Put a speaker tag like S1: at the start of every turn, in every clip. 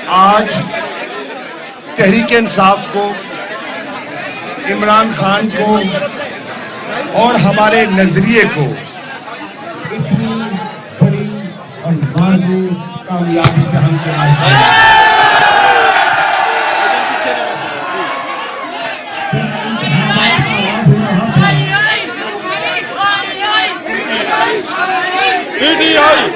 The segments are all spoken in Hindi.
S1: आज तहरीक इंसाफ को, इमरान खान को और हमारे नजरिए को इतनी बड़ी और बाजू कामयाबी से हम
S2: पीटीआई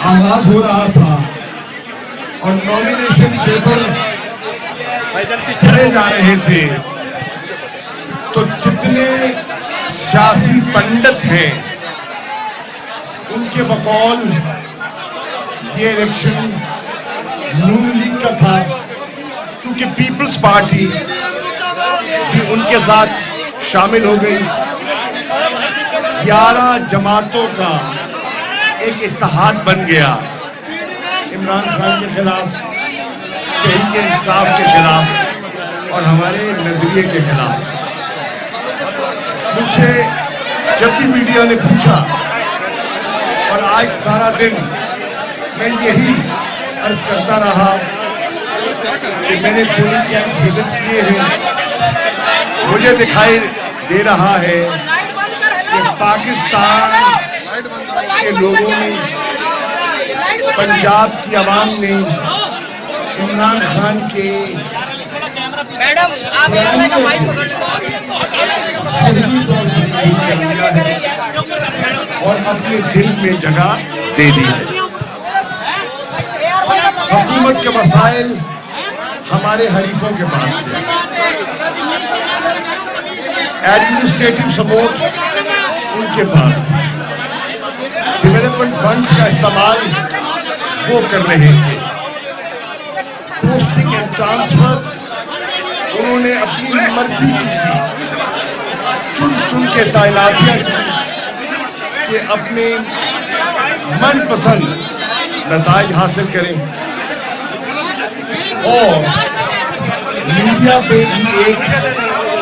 S1: आगाज हो रहा था और नॉमिनेशन पेपर चले जा रहे थे, तो जितने सियासी पंडित हैं उनके बकौल ये इलेक्शन नून लीग का था, क्योंकि पीपल्स पार्टी भी उनके साथ शामिल हो गई। 11 जमातों का एक इत्तेहाद बन गया इमरान खान के खिलाफ, तहरीक इंसाफ के खिलाफ और हमारे नजरिए के खिलाफ। मुझसे जब भी मीडिया ने पूछा, और आज सारा दिन मैं यही अर्ज करता रहा कि मैंने पोलिंग कैंप विजिट किए हैं, मुझे दिखाई दे रहा है कि पाकिस्तान के लोगों ने, पंजाब की आवाम ने इमरान खान के और अपने दिल में जगह दे दी है। हुकूमत के मसाइल हमारे हरीफों के पास थे, एडमिनिस्ट्रेटिव सपोर्ट उनके पास था, डेवलपमेंट फंड्स का इस्तेमाल वो कर रहे थे, पोस्टिंग एंड ट्रांसफर्स उन्होंने अपनी मर्जी की थी, चुन चुन के तैनातियां की कि अपने मनपसंद नताज हासिल करें। और मीडिया पे भी एक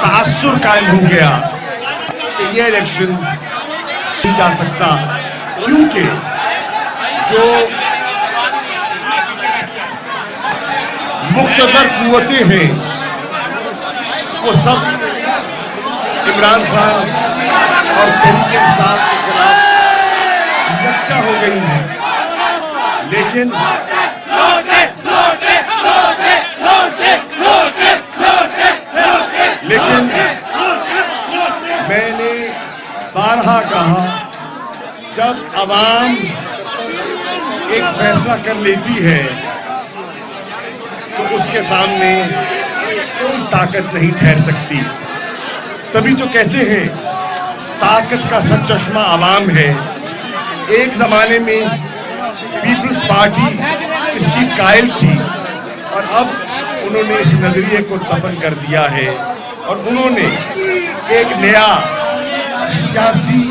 S1: तासुर कायम हो गया कि यह इलेक्शन नहीं जा सकता, क्योंकि जो मुख्तदर कुव्वतें हैं वो सब इमरान खान और तहरीक इंसाफ के खिलाफ यकजा हो गई हैं। लेकिन मैंने बारहा कहा, जब आवाम एक फैसला कर लेती है तो उसके सामने कोई ताकत नहीं ठहर सकती। तभी तो कहते हैं ताकत का सरचश्मा आवाम है। एक जमाने में पीपल्स पार्टी इसकी कायल थी और अब उन्होंने इस नजरिए को दफन कर दिया है और उन्होंने एक नया सियासी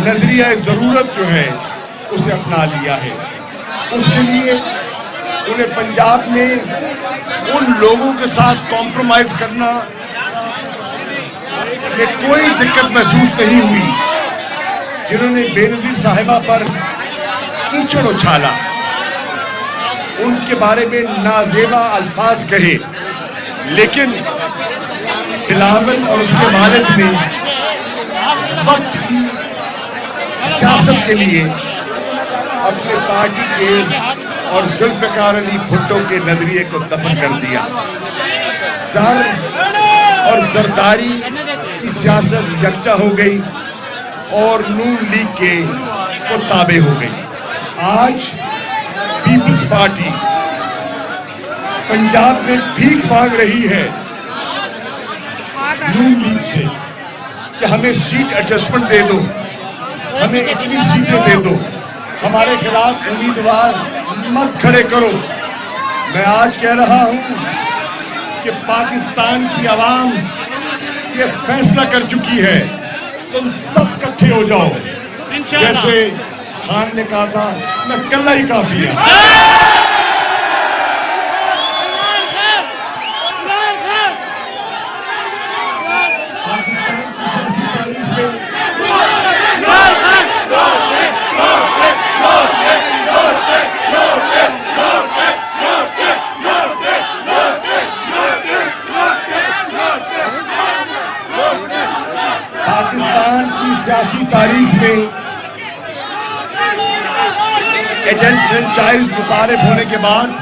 S1: नजरिया जरूरत जो है उसे अपना लिया है। उसके लिए उन्हें पंजाब में उन लोगों के साथ कॉम्प्रोमाइज करना में कोई दिक्कत महसूस नहीं हुई जिन्होंने बेनजीर साहिबा पर कीचड़ उछाला, उनके बारे में नाजेबा अल्फाज कहे, लेकिन बिलावल और उसके मालिक ने वक्त की सियासत के लिए अपने पार्टी के और जुल्फिकार अली भुट्टो के नजरिए को दफन कर दिया। सर और जरदारी की सियासत यकजा हो गई और नून लीग के को ताबे हो गई। आज पीपल्स पार्टी पंजाब में भीख मांग रही है नून लीग से कि हमें सीट एडजस्टमेंट दे दो, हमें इतनी सीटें दे दो, हमारे खिलाफ उम्मीदवार मत खड़े करो। मैं आज कह रहा हूं कि पाकिस्तान की आवाम ये फैसला कर चुकी है, तुम सब इकट्ठे हो जाओ। जैसे खान ने कहा था, मैं कल्ला ही काफी है। एजेंट फ्रेंचाइज मुतारिफ होने के बाद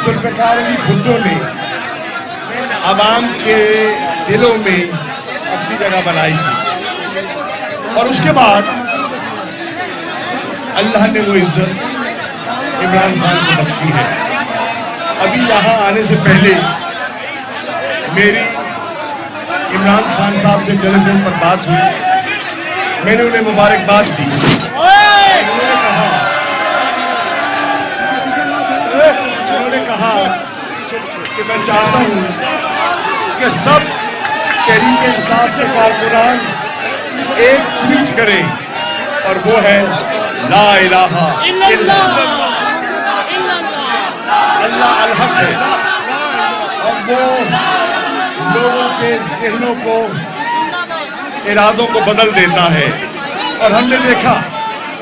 S1: जुल्फ़िकार अली भुट्टो ने आवाम के दिलों में अपनी जगह बनाई थी और उसके बाद अल्लाह ने वो इज्जत इमरान खान को बख्शी है। अभी यहाँ आने से पहले मेरी इमरान खान साहब से टेलीफोन पर बात हुई। मैंने उन्हें मुबारकबाद दी। उन्होंने कहा कि मैं चाहता हूं कि सब तहरीक इंसाफ के कारकुनान एक ट्वीट करें और वो है ला इलाहा इल्लल्लाह, अल्लाह अल हक है। और वो लोगों के ज़हनों को, इरादों को बदल देता है और हमने देखा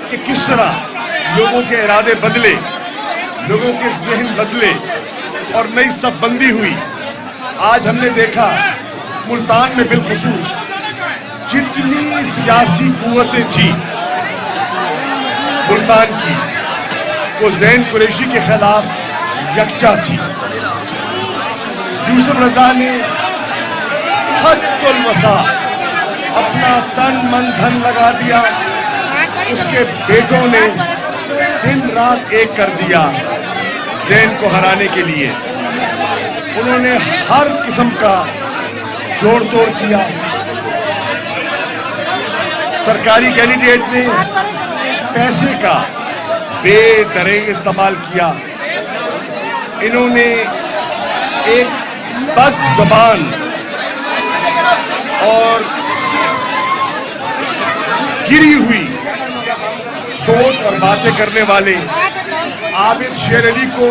S1: कि किस तरह लोगों के इरादे बदले, लोगों के ज़हन बदले और नई सफबंदी हुई। आज हमने देखा मुल्तान में बिलखुसूस जितनी सियासी कुव्वतें थी मुल्तान की, वो ज़ैन कुरैशी के खिलाफ यकजा थी। यूसुफ रजा ने हद्दुल वसा अपना तन मन धन लगा दिया, उसके बेटों ने दिन रात एक कर दिया ज़ैन को हराने के लिए। उन्होंने हर किस्म का जोड़ तोड़ किया। सरकारी कैंडिडेट ने पैसे का बेदरेग इस्तेमाल किया। इन्होंने एक बदज़बान और गिरी हुई सोच और बातें करने वाले आबिद शेर अली को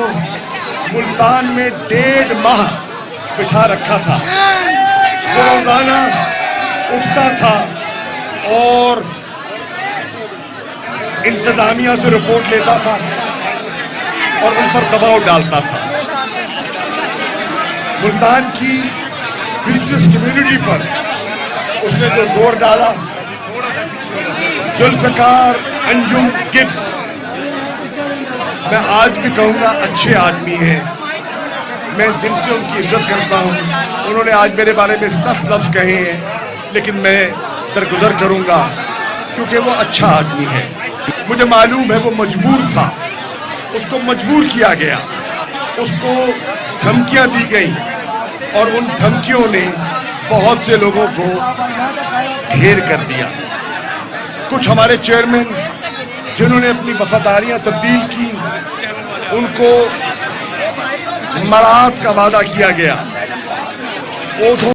S1: मुल्तान में 1.5 माह बिठा रखा था। वो रोजाना उठता था और इंतजामिया से रिपोर्ट लेता था और उन पर दबाव डालता था। मुल्तान की बिजनेस कम्युनिटी पर उसने जो जोर डाला, जुल्फ़िकार अंजुम गिब्स, मैं आज भी कहूँगा अच्छे आदमी हैं। मैं दिल से उनकी इज्जत करता हूँ। उन्होंने आज मेरे बारे में सख्त लफ्ज़ कहे हैं, लेकिन मैं दरगुजर करूँगा क्योंकि वो अच्छा आदमी है। मुझे मालूम है वो मजबूर था, उसको मजबूर किया गया, उसको धमकियाँ दी गई और उन धमकियों ने बहुत से लोगों को ढेर कर दिया। कुछ हमारे चेयरमैन जिन्होंने अपनी वफादारियां तब्दील की, उनको मराहत का वादा किया गया।